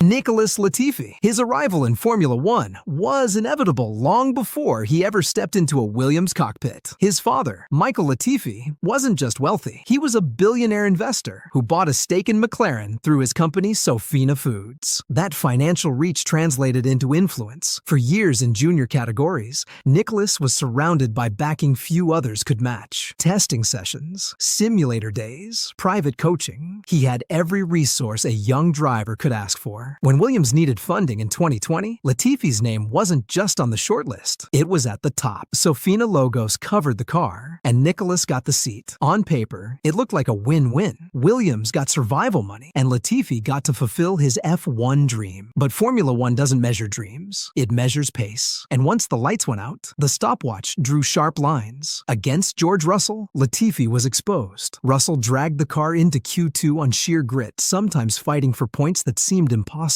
Nicholas Latifi. His arrival in Formula One was inevitable long before he ever stepped into a Williams cockpit. His father, Michael Latifi, wasn't just wealthy. He was a billionaire investor who bought a stake in McLaren through his company Sofina Foods. That financial reach translated into influence. For years in junior categories, Nicholas was surrounded by backing few others could match. Testing sessions, simulator days, private coaching. He had every resource a young driver could ask for. When Williams needed funding in 2020, Latifi's name wasn't just on the shortlist. It was at the top. Sofina logos covered the car, and Nicholas got the seat. On paper, it looked like a win-win. Williams got survival money, and Latifi got to fulfill his F1 dream. But Formula One doesn't measure dreams. It measures pace. And once the lights went out, the stopwatch drew sharp lines. Against George Russell, Latifi was exposed. Russell dragged the car into Q2 on sheer grit, sometimes fighting for points that seemed impossible.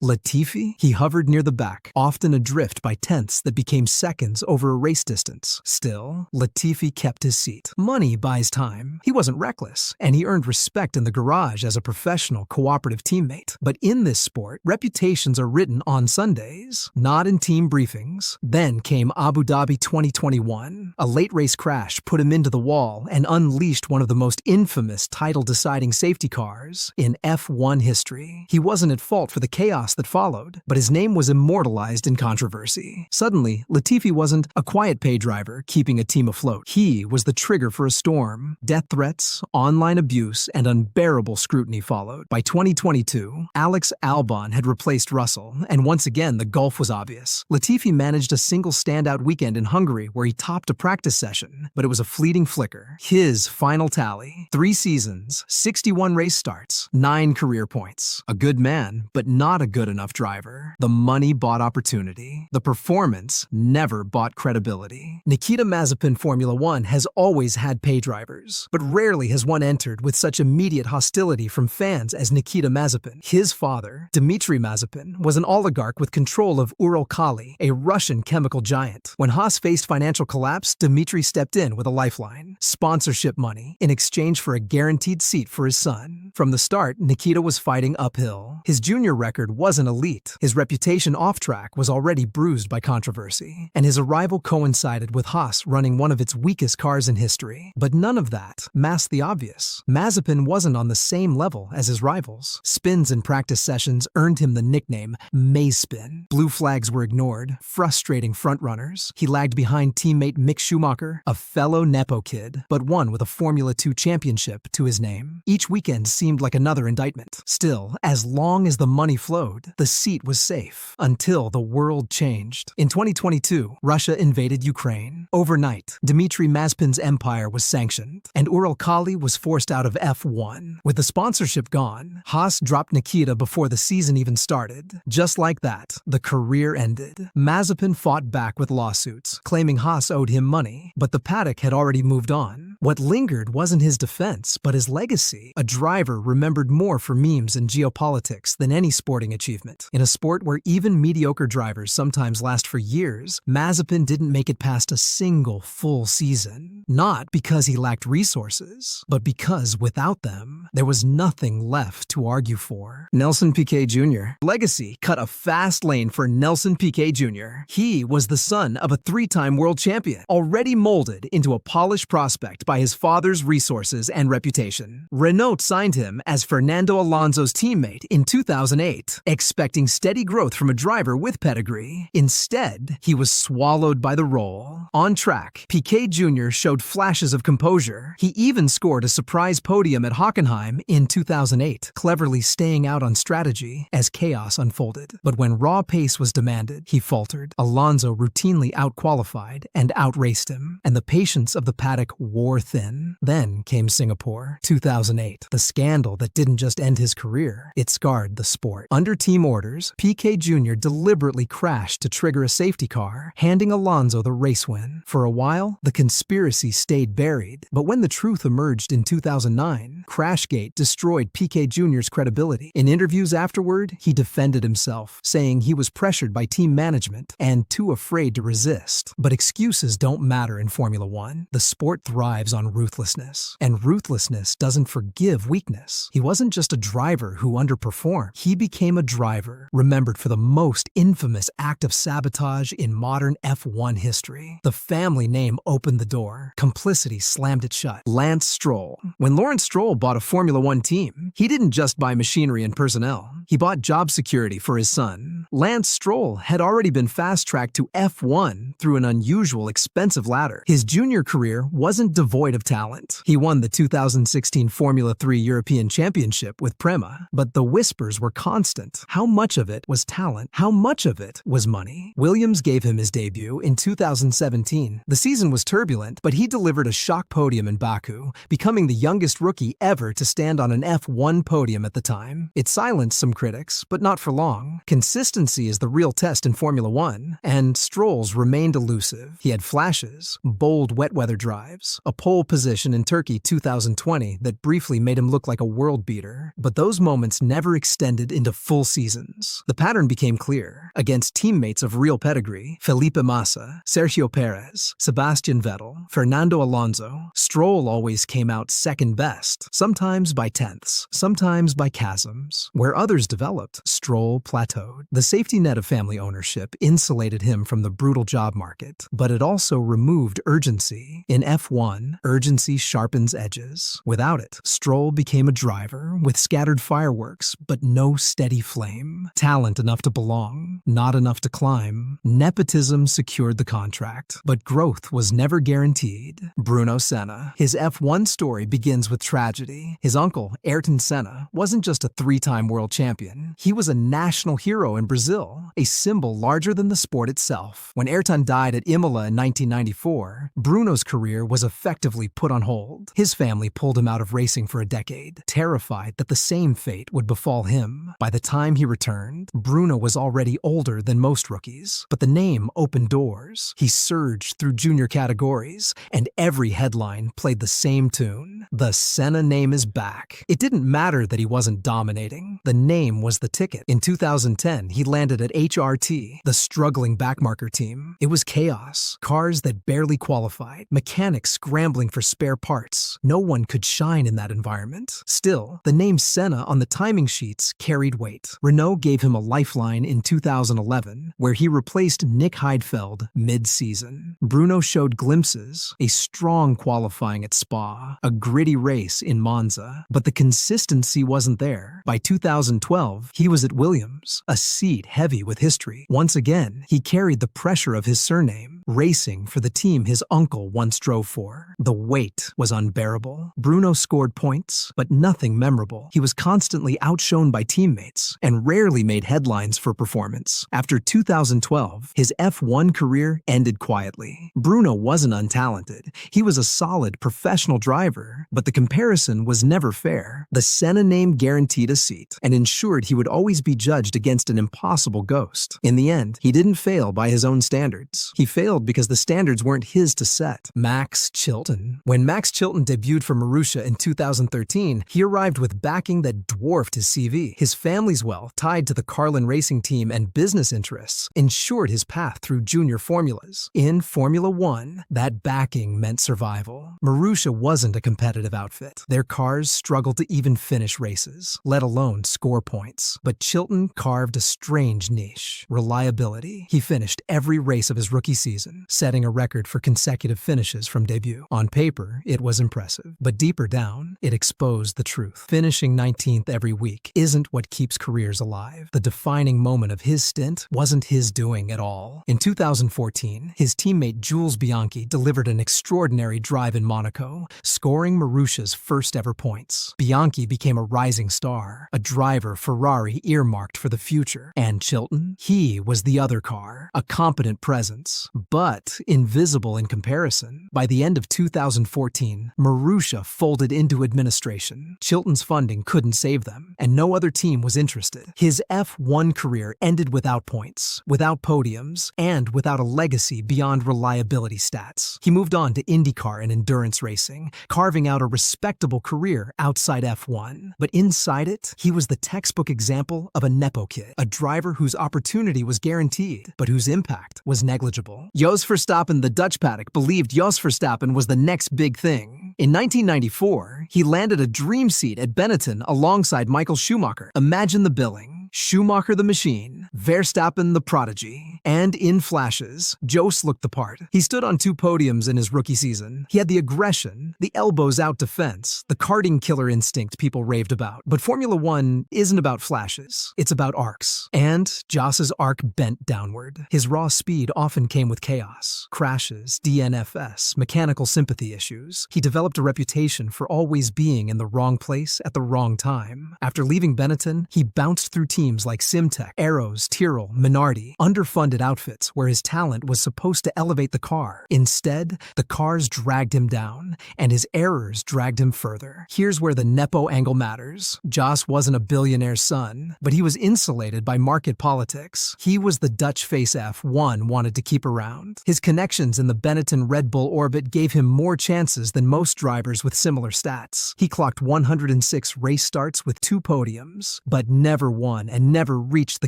Latifi? He hovered near the back, often adrift by tenths that became seconds over a race distance. Still, Latifi kept his seat. Money buys time. He wasn't reckless, and he earned respect in the garage as a professional, cooperative teammate. But in this sport, reputations are written on Sundays, not in team briefings. Then came Abu Dhabi 2021. A late race crash put him into the wall and unleashed one of the most infamous title-deciding safety cars in F1 history. He wasn't at fault for the chaos that followed, but his name was immortalized in controversy. Suddenly, Latifi wasn't a quiet pay driver keeping a team afloat. He was the trigger for a storm. Death threats, online abuse, and unbearable scrutiny followed. By 2022, Alex Albon had replaced Russell, and once again the gulf was obvious. Latifi managed a single standout weekend in Hungary where he topped a practice session, but it was a fleeting flicker. His final tally: 3 seasons, 61 race starts, 9 career points. A good man, but not a good enough driver. The money bought opportunity. The performance never bought credibility. Nikita Mazepin Formula One has always had pay drivers, but rarely has one entered with such immediate hostility from fans as Nikita Mazepin. His father, Dmitry Mazepin, was an oligarch with control of Uralkali, a Russian chemical giant. When Haas faced financial collapse, Dmitry stepped in with a lifeline: sponsorship money in exchange for a guaranteed seat for his son. From the start, Nikita was fighting uphill. His junior record wasn't elite. His reputation off-track was already bruised by controversy, and his arrival coincided with Haas running one of its weakest cars in history. But none of that masked the obvious. Mazepin wasn't on the same level as his rivals. Spins in practice sessions earned him the nickname Mazepin. Blue flags were ignored, frustrating frontrunners. He lagged behind teammate Mick Schumacher, a fellow Nepo kid, but one with a Formula 2 championship to his name. Each weekend seemed like another indictment. Still, as long as the money flowed, the seat was safe, until the world changed. In 2022, Russia invaded Ukraine. Overnight, Dmitry Mazepin's empire was sanctioned, and Uralkali was forced out of F1. With the sponsorship gone, Haas dropped Nikita before the season even started. Just like that, the career ended. Mazepin fought back with lawsuits, claiming Haas owed him money, but the paddock had already moved on. What lingered wasn't his defense, but his legacy. A driver remembered more for memes and geopolitics than any sporting achievement. In a sport where even mediocre drivers sometimes last for years, Mazepin didn't make it past a single full season. Not because he lacked resources, but because without them, there was nothing left to argue for. Nelson Piquet Jr. Legacy cut a fast lane for Nelson Piquet Jr. He was the son of a 3-time world champion, already molded into a polished prospect by his father's resources and reputation. Renault signed him as Fernando Alonso's teammate in 2008, expecting steady growth from a driver with pedigree. Instead, he was swallowed by the role. On track, Piquet Jr. showed flashes of composure. He even scored a surprise podium at Hockenheim in 2008, cleverly staying out on strategy as chaos unfolded. But when raw pace was demanded, he faltered. Alonso routinely outqualified and outraced him, and the patience of the paddock wore thin. Then came Singapore, 2008, the scandal that didn't just end his career, it scarred the sport. Under team orders, Piquet Jr. deliberately crashed to trigger a safety car, handing Alonso the race win. For a while, the conspiracy stayed buried, but when the truth emerged in 2009, Crashgate destroyed Piquet Jr.'s credibility. In interviews afterward, he defended himself, saying he was pressured by team management and too afraid to resist. But excuses don't matter in Formula One. The sport thrives on ruthlessness, and ruthlessness doesn't forgive weakness. He wasn't just a driver who underperformed. He became a driver remembered for the most infamous act of sabotage in modern F1 history. The family name opened the door. Complicity slammed it shut. Lance Stroll. When Lawrence Stroll bought a Formula One team, he didn't just buy machinery and personnel. He bought job security for his son. Lance Stroll had already been fast-tracked to F1 through an unusual, expensive ladder. His junior career wasn't devoid of talent. He won the 2016 Formula 3 European Championship with Prema, but the whispers were constant. How much of it was talent? How much of it was money? Williams gave him his debut in 2017. The season was turbulent, but he delivered a shock podium in Baku, becoming the youngest rookie ever to stand on an F1 podium at the time. It silenced some critics, but not for long. Consistency is the real test in Formula One, and Stroll's remained elusive. He had flashes, bold wet weather drives, a pole position in Turkey 2020 that briefly made him look like a world beater, but those moments never extended into full seasons. The pattern became clear. Against teammates of real pedigree, Felipe Massa, Sergio Perez, Sebastian Vettel, Fernando Alonso, Stroll always came out second best, sometimes by tenths, sometimes by chasms. Where others developed, Stroll plateaued. The safety net of family ownership insulated him from the brutal job market, but it also removed urgency. In F1, urgency sharpens edges. Without it, Stroll became a driver with scattered fireworks, but no steady flame. Talent enough to belong, not enough to climb. Nepotism secured the contract, but growth was never guaranteed. Bruno Senna. His F1 story begins with tragedy. His uncle, Ayrton Senna, wasn't just a three-time world champion. He was a national hero in Brazil, a symbol larger than the sport itself. When Ayrton died at Imola in 1994, Bruno's career was effectively put on hold. His family pulled him out of racing for a decade, terrified that the same fate would befall him. By the time he returned, Bruno was already older than most rookies, but the name opened doors. He surged through junior categories, and every headline played the same tune. The Senna name is back. It didn't matter that he wasn't dominating. The name was the ticket. In 2010, he landed at HRT, the struggling backmarker team. It was chaos. Cars that barely qualified, mechanics scrambling for spare parts. No one could shine in that environment. Still, the name Senna on the timing sheets carried weight. Renault gave him a lifeline in 2011, where he replaced Nick Heidfeld mid-season. Bruno showed glimpses, a strong qualifying at Spa, a gritty race in Monza, but the consistency wasn't there. By 2012, he was at Williams, a seat heavy with history. Once again, he carried the pressure of his surname, racing for the team his uncle once drove for. The weight was unbearable. Bruno scored points, but nothing memorable. He was constantly outshone by teammates and rarely made headlines for performance. After 2012, his F1 career ended quietly. Bruno wasn't untalented. He was a solid professional driver, but the comparison was never fair. The Senna name guaranteed a seat and ensured he would always be judged against an impossible ghost. In the end, he didn't fail by his own standards. He failed because the standards weren't his to set. Max Chilton. When Max Chilton debuted for Marussia in 2013, he arrived with backing that dwarfed his CV. His family's wealth, tied to the Carlin racing team and business interests, ensured his path through junior formulas. In Formula One, that backing meant survival. Marussia wasn't a competitive outfit. Their cars struggled to even finish races, let alone score points. But Chilton carved a strange niche: reliability. He finished every race of his rookie season, setting a record for consecutive finishes from debut. On paper, it was impressive, but deeper down, it exposed the truth. Finishing 19th every week isn't what keeps careers alive. The defining moment of his stint wasn't his doing at all. In 2014, his teammate Jules Bianchi delivered an extraordinary drive in Monaco, scoring Marussia's first ever points. Bianchi became a rising star, a driver Ferrari earmarked for the future. And Chilton? He was the other car, a competent presence, but invisible in comparison. By the end of 2014, Marussia folded into administration. Chilton's funding couldn't save them, and no other team was interested. His F1 career ended without points, without podiums, and without a legacy beyond reliability stats. He moved on to IndyCar and endurance racing, carving out a respectable career outside F1. But inside it, he was the textbook example of a Nepo kid, a driver whose opportunity was guaranteed, but whose impact was negligible. Jos Verstappen, the Dutch paddock, believed Jos Verstappen was the next big thing. In 1994, he landed a dream seat at Benetton alongside Michael Schumacher. Imagine the billing. Schumacher the machine, Verstappen the prodigy. And in flashes, Jos looked the part. He stood on 2 podiums in his rookie season. He had the aggression, the elbows-out defense, the karting killer instinct people raved about. But Formula One isn't about flashes. It's about arcs. And Jos's arc bent downward. His raw speed often came with chaos, crashes, DNFs, mechanical sympathy issues. He developed a reputation for always being in the wrong place at the wrong time. After leaving Benetton, he bounced through teams like Simtek, Arrows, Tyrrell, Minardi, underfunded outfits where his talent was supposed to elevate the car. Instead, the cars dragged him down, and his errors dragged him further. Here's where the Nepo angle matters. Jos wasn't a billionaire's son, but he was insulated by market politics. He was the Dutch face F1 wanted to keep around. His connections in the Benetton Red Bull orbit gave him more chances than most drivers with similar stats. He clocked 106 race starts with 2 podiums, but never won and never reached the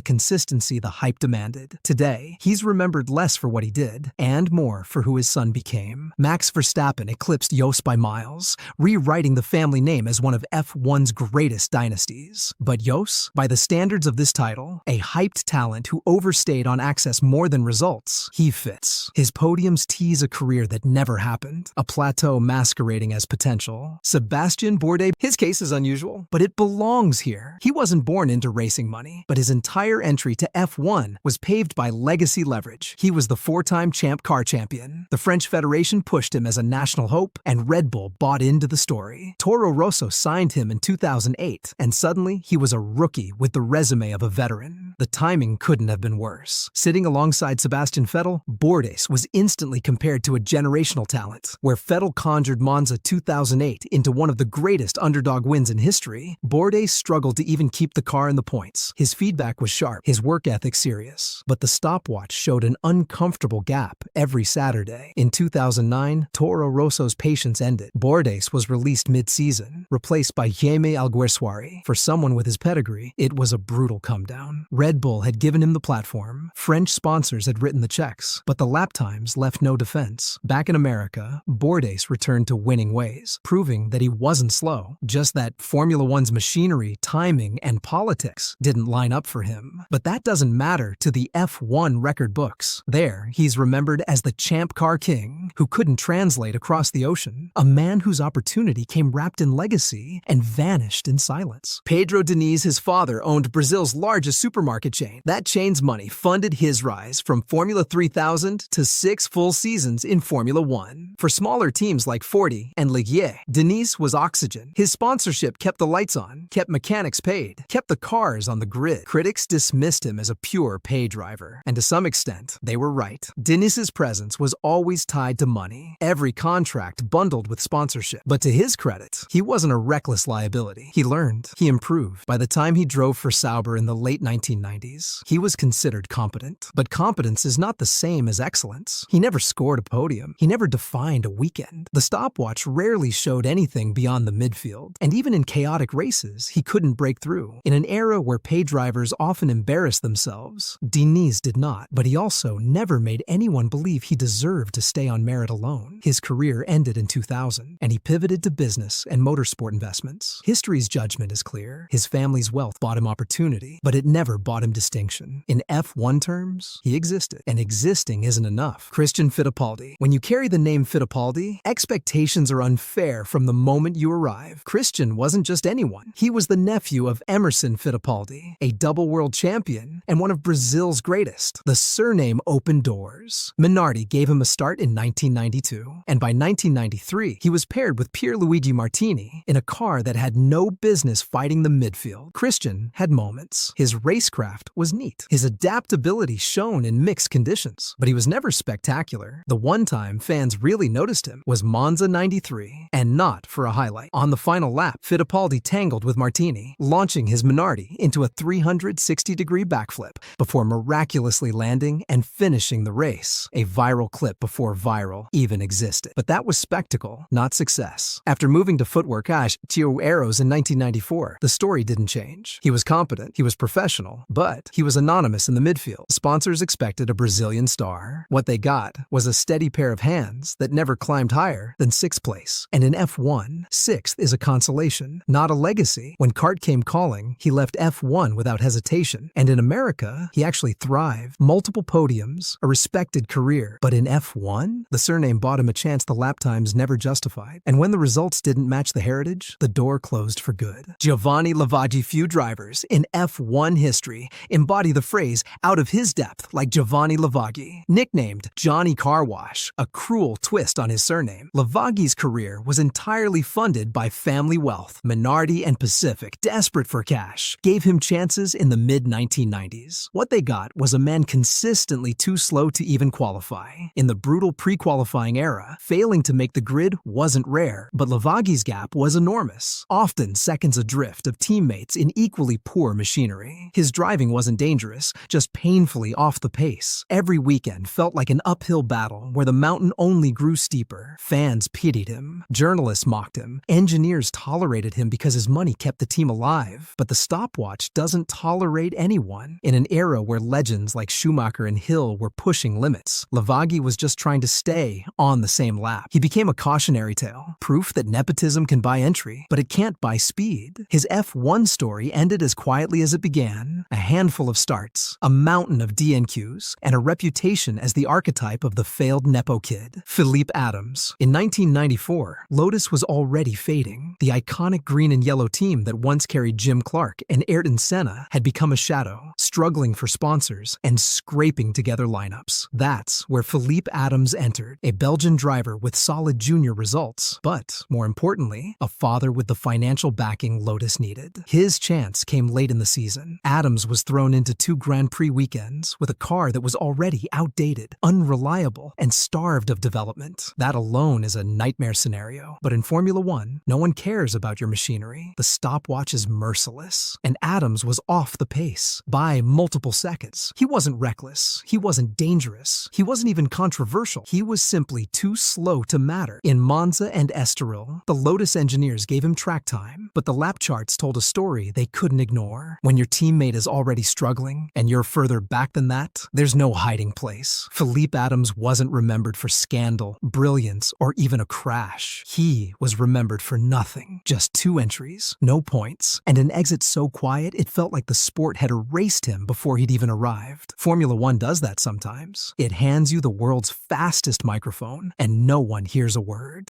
consistency the hype demanded. Today, he's remembered less for what he did, and more for who his son became. Max Verstappen eclipsed Jos by miles, rewriting the family name as one of F1's greatest dynasties. But Jos, by the standards of this title, a hyped talent who overstayed on access more than results, he fits. His podiums tease a career that never happened, a plateau masquerading as potential. Sebastien Bourdais, his case is unusual, but it belongs here. He wasn't born into racing money, but his entire entry to F1 was paved by legacy leverage. He was the 4-time champ car champion. The French Federation pushed him as a national hope, and Red Bull bought into the story. Toro Rosso signed him in 2008, and suddenly he was a rookie with the resume of a veteran. The timing couldn't have been worse. Sitting alongside Sebastian Vettel, Bourdais was instantly compared to a generational talent. Where Vettel conjured Monza 2008 into one of the greatest underdog wins in history, Bourdais struggled to even keep the car in the points. His feedback was sharp, his work ethic serious, but the stopwatch showed an uncomfortable gap every Saturday. In 2009, Toro Rosso's patience ended. Bourdais was released mid-season, replaced by Jaime Alguersuari. For someone with his pedigree, it was a brutal come-down. Red Bull had given him the platform, French sponsors had written the checks, but the lap times left no defense. Back in America, Bourdais returned to winning ways, proving that he wasn't slow, just that Formula One's machinery, timing, and politics didn't line up for him. But that doesn't matter to the F1 record books. There, he's remembered as the champ car king who couldn't translate across the ocean, a man whose opportunity came wrapped in legacy and vanished in silence. Pedro Diniz, his father, owned Brazil's largest supermarket chain. That chain's money funded his rise from Formula 3000 to 6 full seasons in Formula One. For smaller teams like Fordy and Ligier, Diniz was oxygen. His sponsorship kept the lights on, kept mechanics paid, kept the cars on the grid. Critics dismissed him as a pure pay driver, and to some extent, they were right. Diniz's presence was always tied to money, every contract bundled with sponsorship. But to his credit, he wasn't a reckless liability. He learned, he improved. By the time he drove for Sauber in the late 1990s, he was considered competent. But competence is not the same as excellence. He never scored a podium. He never defined a weekend. The stopwatch rarely showed anything beyond the midfield. And even in chaotic races, he couldn't break through. In an era where pay drivers often embarrassed themselves, Diniz did not. But he also never made anyone believe he deserved to stay on merit alone. His career ended in 2000, and he pivoted to business and motorsport investments. History's judgment is clear. His family's wealth bought him opportunity, but it never bought him distinction. In F1 terms, he existed, and existing isn't enough. Christian Fittipaldi. When you carry the name Fittipaldi, expectations are unfair from the moment you arrive. Christian wasn't just anyone. He was the nephew of Emerson Fittipaldi, a double world champion and one of Brazil's greatest. The surname opened doors. Minardi gave him a start in 1992, and by 1993, he was paired with Pierluigi Martini in a car that had no business fighting the midfield. Christian had moments. His racecraft was neat. His adaptability shone in mixed conditions, but he was never spectacular. The one time fans really noticed him was Monza 93, and not for a highlight. On the final lap, Fittipaldi tangled with Martini, launching his Minardi into a 360-degree backflip before miraculously landing and finishing the race. A viral clip before viral even existed. But that was spectacle, not success. After moving to footwear Tio Arrows in 1994, the story didn't change. He was competent, he was professional, but he was anonymous in the midfield. Sponsors expected a Brazilian star. What they got was a steady pair of hands that never climbed higher than 6th place. And in F1, 6th is a consolation, not a legacy. When Kart came calling, he left F1 won without hesitation. And in America, he actually thrived. Multiple podiums, a respected career. But in F1, the surname bought him a chance the lap times never justified. And when the results didn't match the heritage, the door closed for good. Giovanni Lavaggi, few drivers in F1 history embody the phrase out of his depth like Giovanni Lavaggi. Nicknamed Johnny Car Wash, a cruel twist on his surname, Lavaggi's career was entirely funded by family wealth. Minardi and Pacific, desperate for cash, gave him chances in the mid-1990s. What they got was a man consistently too slow to even qualify. In the brutal pre-qualifying era, failing to make the grid wasn't rare, but Lavaggi's gap was enormous, often seconds adrift of teammates in equally poor machinery. His driving wasn't dangerous, just painfully off the pace. Every weekend felt like an uphill battle where the mountain only grew steeper. Fans pitied him, journalists mocked him, engineers tolerated him because his money kept the team alive. But the stopwatch doesn't tolerate anyone. In an era where legends like Schumacher and Hill were pushing limits, Lavaggi was just trying to stay on the same lap. He became a cautionary tale, proof that nepotism can buy entry, but it can't buy speed. His F1 story ended as quietly as it began: a handful of starts, a mountain of DNQs, and a reputation as the archetype of the failed Nepo kid, Philippe Adams. In 1994, Lotus was already fading. The iconic green and yellow team that once carried Jim Clark and Ayrton Senna had become a shadow, struggling for sponsors and scraping together lineups. That's where Philippe Adams entered, a Belgian driver with solid junior results, but, more importantly, a father with the financial backing Lotus needed. His chance came late in the season. Adams was thrown into 2 Grand Prix weekends with a car that was already outdated, unreliable, and starved of development. That alone is a nightmare scenario. But in Formula One, no one cares about your machinery. The stopwatch is merciless. And Adams was off the pace by multiple seconds. He wasn't reckless. He wasn't dangerous. He wasn't even controversial. He was simply too slow to matter. In Monza and Estoril, the Lotus engineers gave him track time, but the lap charts told a story they couldn't ignore. When your teammate is already struggling and you're further back than that, there's no hiding place. Philippe Adams wasn't remembered for scandal, brilliance, or even a crash. He was remembered for nothing. Just 2 entries, no points, and an exit so quiet it felt like the sport had erased him before he'd even arrived. Formula One does that sometimes. It hands you the world's fastest microphone, and no one hears a word.